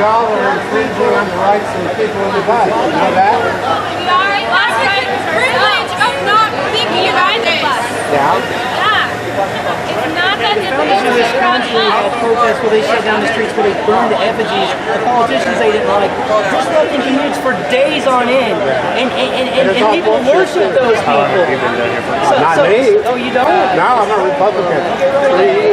y'all are infringing on the rights of the people in the bus. You know that? We are privilege of not being behind the bus. Yeah. It's not that In this country had protests where they shut down the streets, where they burned effigies. The politicians they didn't like. This fucking commutes for days on end, and people worship those people. Not me. Oh, you don't? No, I'm a Republican.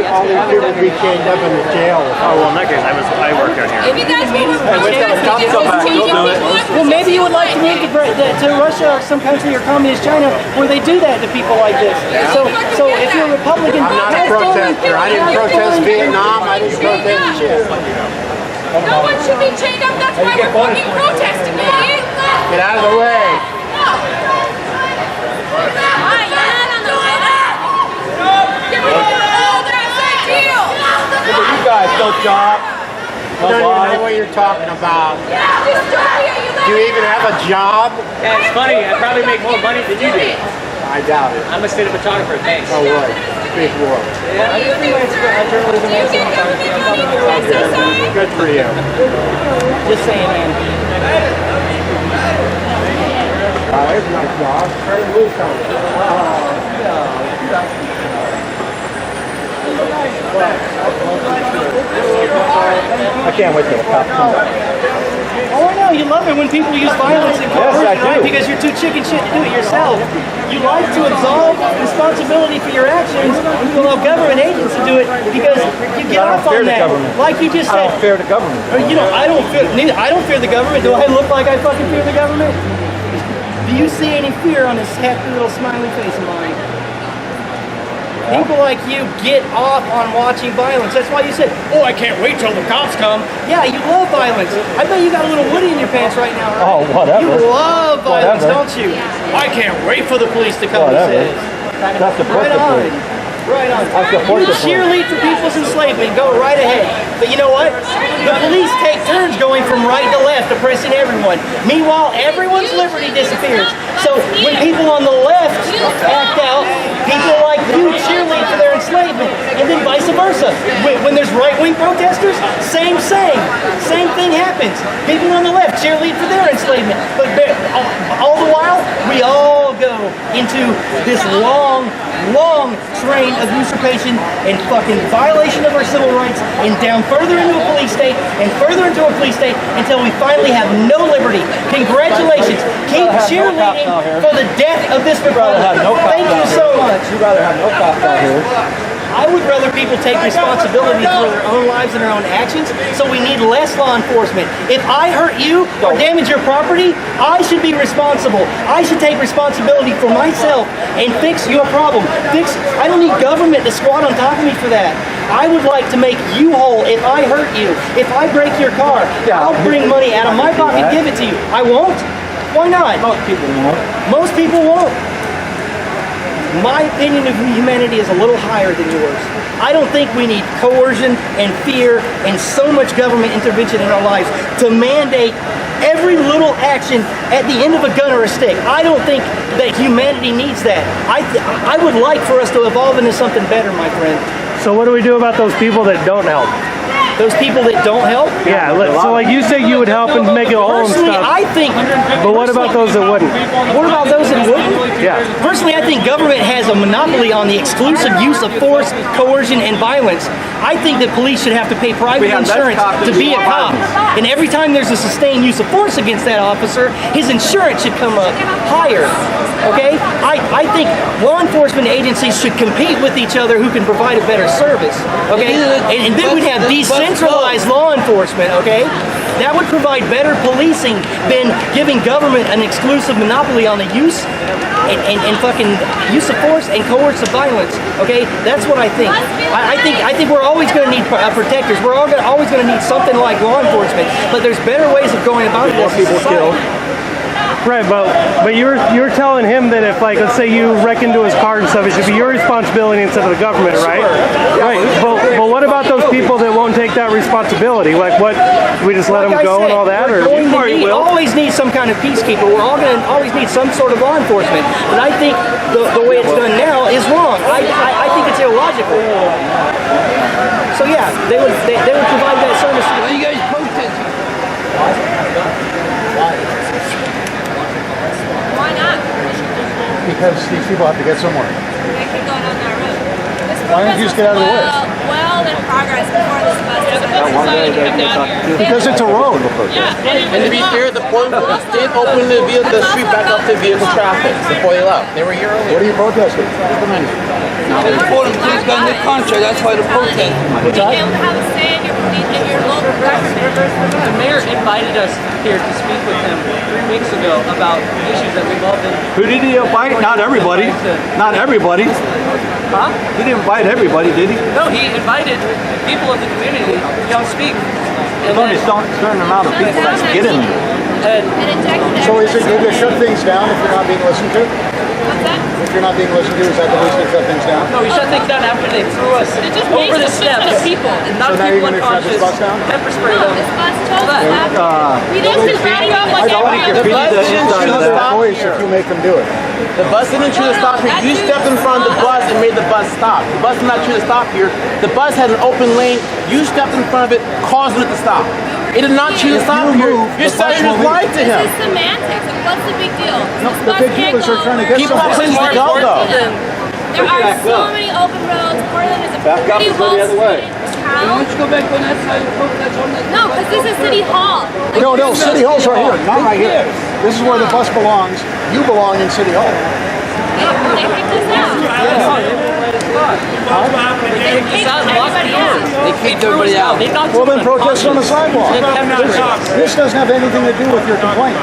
All these people be chained up in the jail. Oh, well, in that case, I work out here. If that's what we're protesting, it's changing people. Well, maybe you would like to move to Russia or some country or communist China where they do that to people like this. So if you're a Republican, I'm not a protester. I didn't protest Vietnam. I didn't protest shit. No one should be chained up. That's why we're fucking protesting, idiot. Get out of the way. You guys don't job. I don't even know what you're talking about. Do you even have a job? Yeah, it's funny. I probably make more money than you do. I doubt it. I'm a state photographer. Thanks. Oh, what? Big world. Yeah, I just journalism also. Good for you. just saying, man. There's a nice dog. Very loose on it. I can't wait till the cops come back. Oh, I know. You love it when people use violence and coercion, Yes, I do. right? Because you're too chicken shit to do it yourself. You like to absolve responsibility for your actions and you allow government agents to do it because you get off on that. Like you just said. I don't fear the government. You know, I don't fear the government. Do I look like I fucking fear the government? Do you see any fear on this happy little smiley face of mine? People like you get off on watching violence. That's why you said, oh, I can't wait till the cops come. Yeah, you love violence. I bet you got a little Woody in your pants right now, right? Oh, whatever. You love violence, don't you? I can't wait for the police to come, he says. That's the Right on. Right on. You cheerlead for people's enslavement, go right ahead. But you know what? The police take turns going from right to left, oppressing everyone. Meanwhile, everyone's liberty disappears. So when people on the left act out, people like you cheerlead for their enslavement. And then vice versa. When there's right-wing protesters, same thing happens. People on the left cheerlead for their enslavement. But all the while, we all go into this long train of usurpation and fucking violation of our civil rights and down further into a police state and further into a police state until we finally have no liberty. Congratulations. Keep cheerleading for the death of this republic. Thank you so much. You'd rather have no cops out here. I would rather people take responsibility for their own lives and their own actions, so we need less law enforcement. If I hurt you or damage your property, I should be responsible. I should take responsibility for myself and fix your problem. I don't need government to squat on top of me for that. I would like to make you whole if I hurt you. If I break your car, I'll bring money out of my pocket and give it to you. I won't? Why not? Most people won't. Most people won't. My opinion of humanity is a little higher than yours. I don't think we need coercion and fear and so much government intervention in our lives to mandate every little action at the end of a gun or a stick. I don't think that humanity needs that. I would like for us to evolve into something better, my friend. So what do we do about those people that don't help? Those people that don't help? Yeah, so like you say you would help and make it all and Personally, stuff. I think... But what about those that wouldn't? What about those that wouldn't? Yeah. Personally, I think government has a monopoly on the exclusive use of force, coercion, and violence. I think that police should have to pay private insurance to be a cop. And every time there's a sustained use of force against that officer, his insurance should come up higher. Okay? I think law enforcement agencies should compete with each other who can provide a better service. Okay? And then we'd have decentralized law enforcement, okay? That would provide better policing than giving government an exclusive monopoly on the use and fucking use of force and coercive violence. Okay, that's what I think. I think we're always going to need protectors. We're always going to need something like law enforcement. But there's better ways of going about it. More people killed. Right, but you're telling him that if, like, let's say you wreck into his car and stuff, it should be your responsibility instead of the government, right? Sure. Right. But what about those people that won't take that responsibility? Like, what? We just let them go and all that, or we always need some kind of peacekeeper. We're all going to always need some sort of law enforcement. But I think the way it's done now is wrong. I think it's illogical. So yeah, they would provide that service. Why are you guys protesting? Why not? Because these people have to get somewhere. They can go down that road. This Why don't you just get out of the way? Well in progress before this bus is Because it's a road. And to be fair, the point did open the street back up to vehicle traffic before they left. They were here earlier. What are you protesting? They told them police got a new contract, that's why they're protesting. Being able to have a say in your local government. The mayor invited us here to speak with him 3 weeks ago about issues that we've all been. Who did he invite? Not everybody. Not everybody. Huh? He didn't invite everybody, did he? No, he invited people of the community to come speak. And There's only a certain amount of people that can get in there. And So is it good to shut things down if you're not being listened to? What's that? If you're not being listened to, is that the reason to shut things down? no, we shut things down after they threw us over the steps. People, and So knocked now people you're gonna shut this unconscious. bus down? Pepper sprayed No, them. this bus chose to stop. We didn't just run up like Somebody every can other feed bus. the inside of Another that. voice if you make them do it. The bus didn't choose to stop here. You stepped in front of the bus and made the bus stop. The bus did not choose to stop here. The bus had an open lane. You stepped in front of it, causing it to stop. It did not choose to stop you here. move, You're the saying bus just will lied to This him. is semantics. And what's the big deal? No, This the bus big deal can't is they're go trying to get People have somewhere. places to go though. There are so many open roads. Portland is a Back up pretty and go the other way. Why town. don't you go back on that side of the road, that's on that. No, because this is City Hall. Like, No, City Hall's right here, not right here. This is where the bus belongs. You belong in City Hall. They kicked us out. They kicked everybody out. They kicked everybody out. They knocked Well, then someone protest on the sidewalk. unconscious. This doesn't have anything to do with your complaint.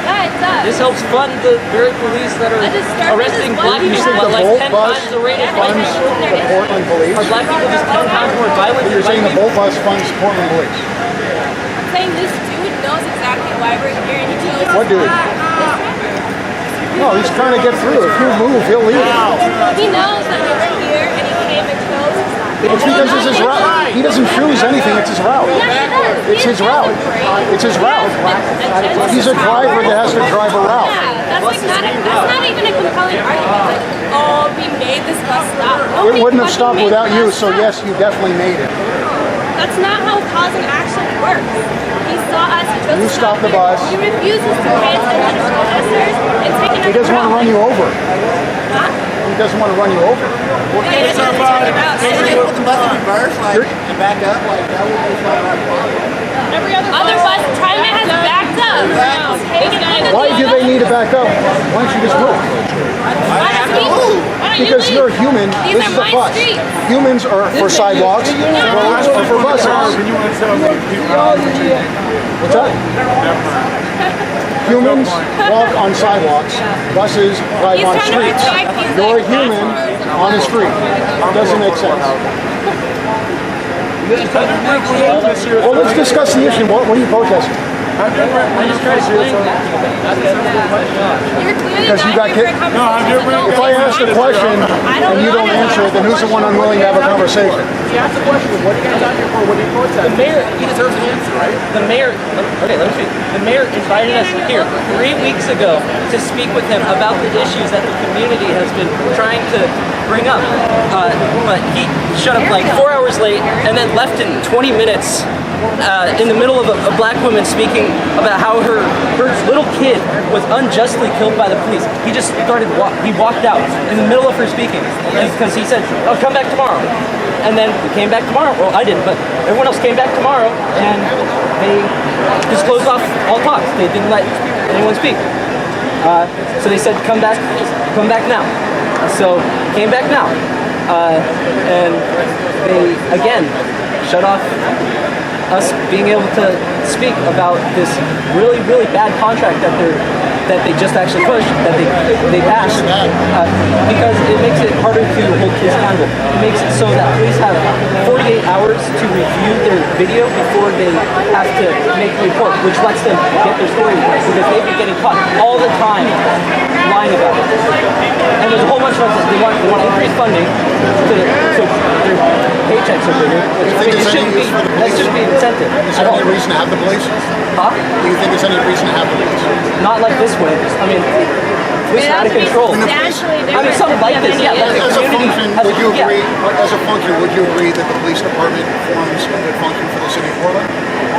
Yeah, it does. This helps fund the very police that are I disturbed arresting this black one You people think at the like Bolt 10 bus times the rate of white funds people. the Portland police? Are black people just 10 times more violent You're than saying white the people? Bolt bus funds Portland police? I'm saying this dude knows exactly why we're here, and he chose. What dude? No, he's trying to get through. If you move, he'll leave. He knows that we were here, and he came and chose. It's because it's his route. He doesn't choose anything. It's his route. Yeah, he does. It's his route. It's his route. He's a driver that has to drive a route. Yeah, that's like that's not even a compelling argument. Like, oh, we made this bus stop. It wouldn't have stopped without you, so yes, you definitely made it. That's not how cause and action works. He saw us. He chose You to stopped the here. bus. He refuses to pay attention to protesters and take another He doesn't want to run you over. Huh? He doesn't want to run you over. Yeah, he doesn't want to take it out. Put the bus in reverse, like, and back up, like that would be fine. Other bus, TriMet has backed up. Why do they need to back up? Why don't you just move? Because you're a human. These This are is a my bus. streets. Humans are for sidewalks, roads are for buses. What's that? Humans walk on sidewalks. Buses drive He's on trying to streets. protect these, You're a like, human passengers. on a street. Doesn't make sense. Well, let's discuss the issue. What are you protesting? You're clearly Because you got not here kicked? for a conversation. If I ask a question and you don't answer it, then who's the one unwilling to have a conversation? He asked the question, what are you guys out here for? What are you protesting? The mayor, He deserves an answer, right? the mayor, okay, let me speak. The mayor invited us here 3 weeks ago to speak with him about the issues that the community has been trying to bring up. But he showed up like 4 hours late and then left in 20 minutes in the middle of a black woman speaking about how her little kid was unjustly killed by the police. He just he walked out in the middle of her speaking because he said, "Oh, come back tomorrow." And then we came back tomorrow. Well, I didn't, but everyone else came back tomorrow, and they just closed off all talks. They didn't let anyone speak. So they said, come back now. So came back now, and they again shut off us being able to speak about this really, really bad contract that they just actually pushed, that they passed, because it makes it harder to hold kids accountable. It makes it so that police have 48 hours to review their video before they have to make a report, which lets them get their story right, because they've been getting caught all the time lying about it. And there's a whole bunch of us they want increased funding so their paychecks are bigger, which I mean, that shouldn't be an incentive. Is there any reason to have the police? Huh? Do you think there's any reason to have the police? Not like this one. I mean, police are out of control. I mean, something like this, yeah. Like the As a community function, has would you yeah. agree? As a function, would you agree that the police department performs a good function for the city of Portland?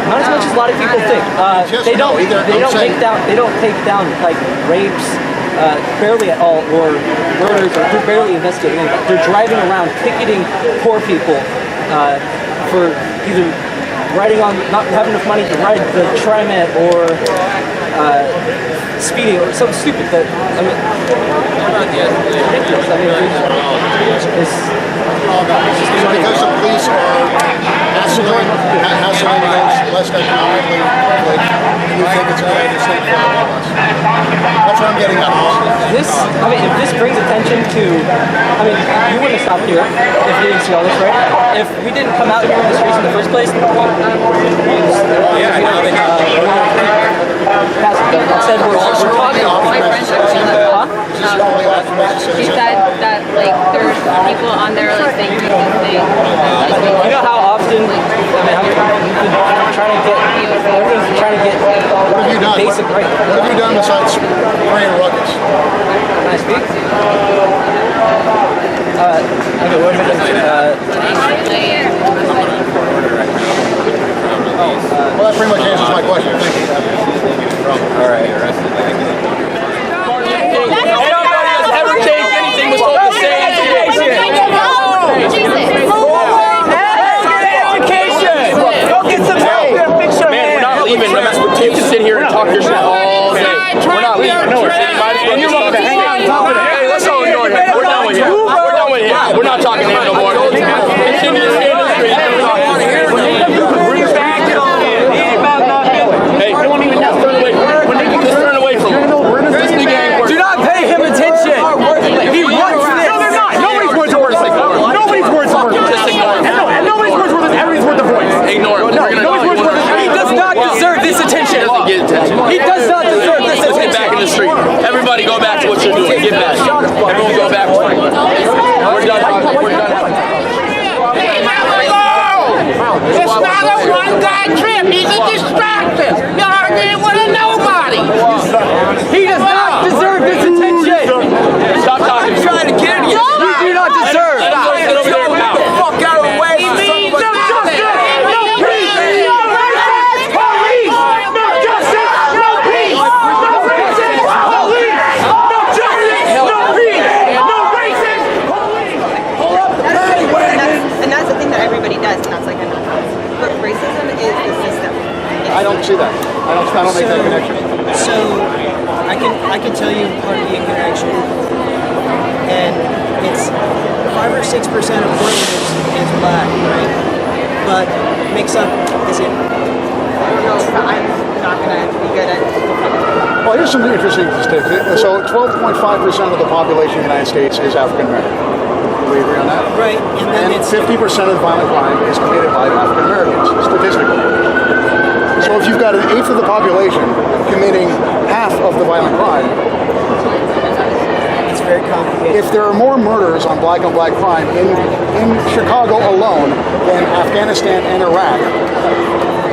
Not as much as a lot of people think. They don't take down like rapes, barely at all, or murders, or they're barely investigating anything. They're driving around picketing poor people for either riding on, not having enough money to ride the TriMet, or speeding, or something stupid. That I mean, ridiculous. I mean, it's because the police are hassling those less economically privileged, and you think it's a good thing for all of us. That's what I'm getting at. this. I mean, if this brings attention to, I mean, you wouldn't have stopped here if you didn't see all this, right? If we didn't come out here in the streets in the first place, said we're talking. She said that like there's people on there like saying racist things. You know how often, I mean, how many trying to get, everyone's trying to get What have you done? basic right. What have you done besides spraying ruckus? Can I speak? Okay, what am I doing? Well, that pretty much answers my question. Thank you. All right. Nobody has ever changed anything was told the same education. Go get some help here, fix your Man, we're not leaving unless we're taking to sit here and talk your shit all day. We're not leaving. No, and you're welcome to hang out. Hey, let's all ignore him. We're done with him. We're done with him. We're not talking to him no more. Continue to stay in the street. Hey, let's turn away. Let's turn away from him. This nigga ain't worth it. Do not pay him attention. He wants this. No, they're not. Nobody's worth a voice. Nobody's worth a voice. Just ignore him. And nobody's worth a everybody's worth a voice. Ignore him. He does not deserve this attention. He doesn't get attention. He does not deserve this Let's get attention. back in the street. Everybody go back to what you're doing. Get back. Everyone go back. We're done. We're done. It's not a one-guy trip. He's a distraction. You're arguing with a nobody. He does not deserve this attention. Stop talking. I'm trying to get you. You do not deserve. Sit over there and pout. Fuck out of the way. He means No justice. No peace. No racist police. No justice. No peace. No racist police. No justice. No peace. No racist police. Pull up the paddy wagon. And that's the thing that everybody does, and that's like a but racism is the system. I don't see that. I don't make that connection. So I can tell you part of the connection, and it's 5 or 6% of Portland is black, right? But mix up is it? I'm not gonna be good at. Well, here's some interesting statistics. So 12.5% of the population of the United States is African American. Do we agree on that? Right, and then And it's 50% of violent crime is committed by African Americans, statistically. So if you've got an eighth of the population committing half of the violent crime, it's very complicated. if there are more murders on black crime in Chicago alone than Afghanistan and Iraq,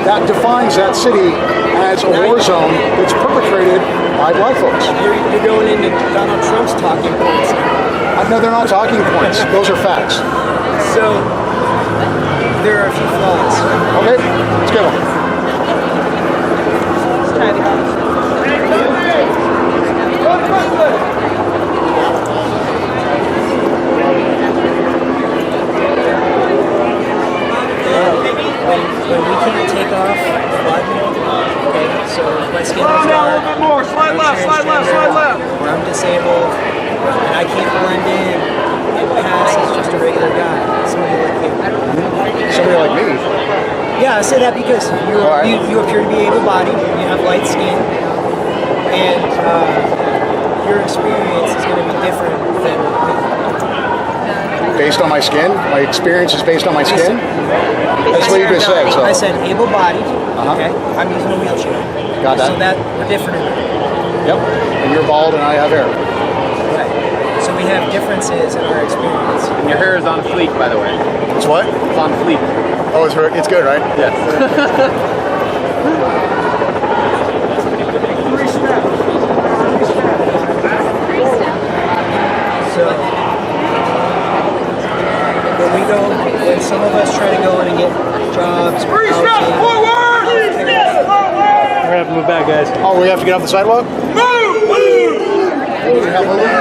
that defines that city as a war zone that's perpetrated by black folks. You're going into Donald Trump's talking points. No, they're not talking points. Those are facts. So there are a few flaws. Okay, let's get one. When we can't take off blood, okay, so my skin is dark, more. Slide left. Slide left. Slide left. or I'm disabled, and I can't blend in and pass as just a regular guy. Somebody like you. Somebody like me. Yeah, I say that because you appear to be able-bodied, you have light skin, and your experience is going to be different than Based on my skin? My experience is based on my skin? That's what you just said. So. I said able-bodied, okay? I'm using a wheelchair. Got that. So that we're different in that. Yep. And you're bald and I have hair. Right. So we have differences in our experience. And your hair is on fleek, by the way. It's what? It's on fleek. Oh, it's good, right? Yes. So when some of us try to go in and get jobs, housing, have to move back, guys. Oh, we have to get off the sidewalk? Move! We have a